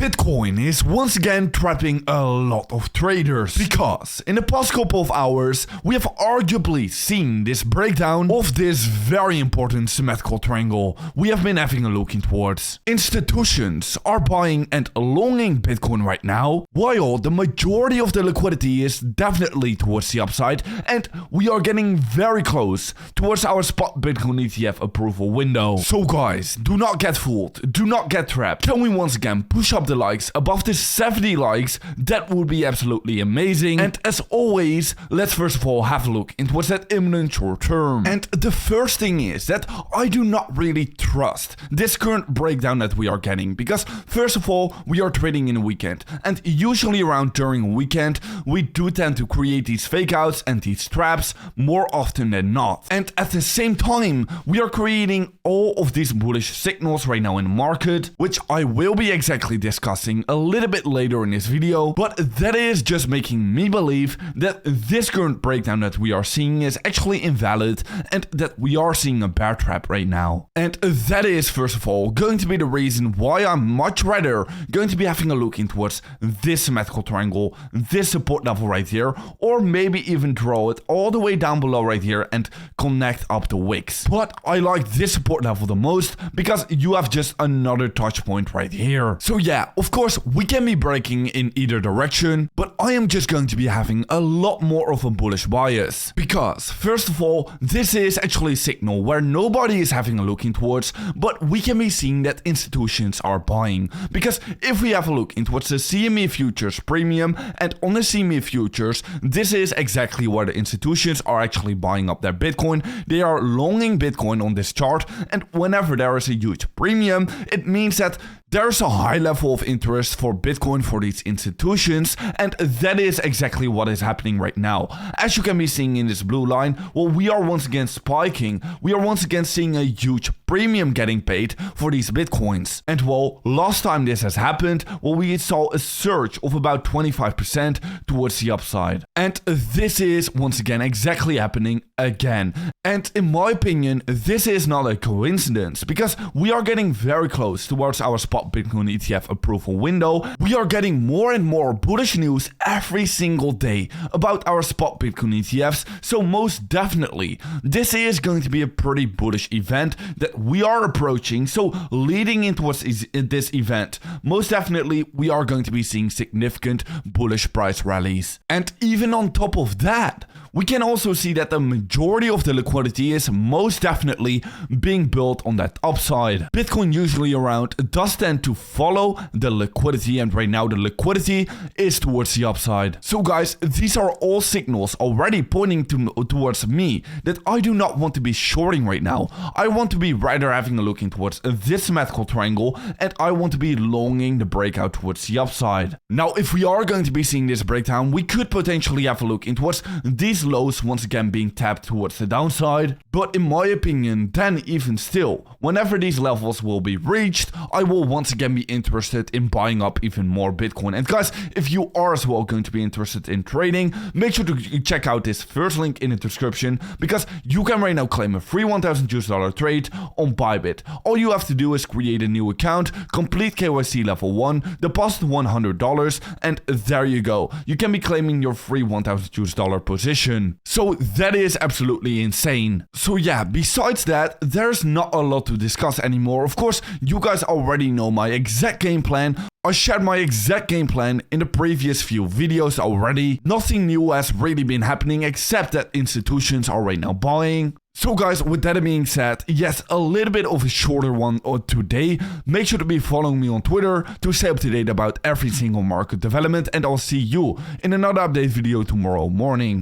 Bitcoin is once again trapping a lot of traders because in the past couple of hours we have arguably seen this breakdown of this very important symmetrical triangle we have been having a look in towards. Institutions are buying and longing Bitcoin right now, while the majority of the liquidity is definitely towards the upside, and we are getting very close towards our spot Bitcoin ETF approval window. So guys, do not get fooled, do not get trapped. Can we once again push up the likes above the 70 likes? That would be absolutely amazing. And as always, let's first of all have a look into what's that imminent short term. And the first thing is that I do not really trust this current breakdown that we are getting, because first of all, we are trading in a weekend, and usually around during a weekend we do tend to create these fake outs and these traps more often than not. And at the same time, we are creating all of these bullish signals right now in the market, which I will be exactly discussing a little bit later in this video, but that is just making me believe that this current breakdown that we are seeing is actually invalid and that we are seeing a bear trap right now. And that is first of all going to be the reason why I'm much rather going to be having a look in towards this symmetrical triangle, this support level right here, or maybe even draw it all the way down below right here and connect up the wicks. But I like this support level the most because you have just another touch point right here. So yeah, of course we can be breaking in either direction, but I am just going to be having a lot more of a bullish bias, because first of all, this is actually a signal where nobody is having a look in towards, but we can be seeing that institutions are buying. Because if we have a look into what's the CME Futures premium, and on the CME Futures, this is exactly where the institutions are actually buying up their Bitcoin. They are longing Bitcoin on this chart, and whenever there is a huge premium, it means that there's a high level of interest for Bitcoin for these institutions, and that is exactly what is happening right now. As you can be seeing in this blue line, well, we are once again spiking. We are once again seeing a huge premium getting paid for these Bitcoins. And well, last time this has happened, well, we saw a surge of about 25% towards the upside. And this is once again exactly happening again. And in my opinion, this is not a coincidence, because we are getting very close towards our spot Bitcoin ETF approval window. We are getting more and more bullish news every single day about our spot Bitcoin ETFs, so most definitely this is going to be a pretty bullish event that we are approaching. So leading into this event, most definitely we are going to be seeing significant bullish price rallies. And even on top of that, we can also see that the majority of the liquidity is most definitely being built on that upside. Bitcoin usually around does tend to follow the liquidity, and right now the liquidity is towards the upside. So guys, these are all signals already pointing towards me that I do not want to be shorting right now. I want to be rather having a look in towards this symmetrical triangle, and I want to be longing the breakout towards the upside. Now, if we are going to be seeing this breakdown, we could potentially have a look in towards these lows once again being tapped towards the downside. But in my opinion, then even still, whenever these levels will be reached, I will once again be interested in buying up even more Bitcoin. And guys, if you are as well going to be interested in trading, make sure to check out this first link in the description, because you can right now claim a free $1,000 trade on Bybit. All you have to do is create a new account, complete KYC level 1, deposit $100, and there you go. You can be claiming your free $1,000 position. So that is absolutely insane. So yeah, besides that, there's not a lot to discuss anymore. Of course, you guys already know my exact game plan. I shared my exact game plan in the previous few videos already. Nothing new has really been happening except that institutions are right now buying. So guys, with that being said, yes, a little bit of a shorter one today. Make sure to be following me on Twitter to stay up to date about every single market development, and I'll see you in another update video tomorrow morning.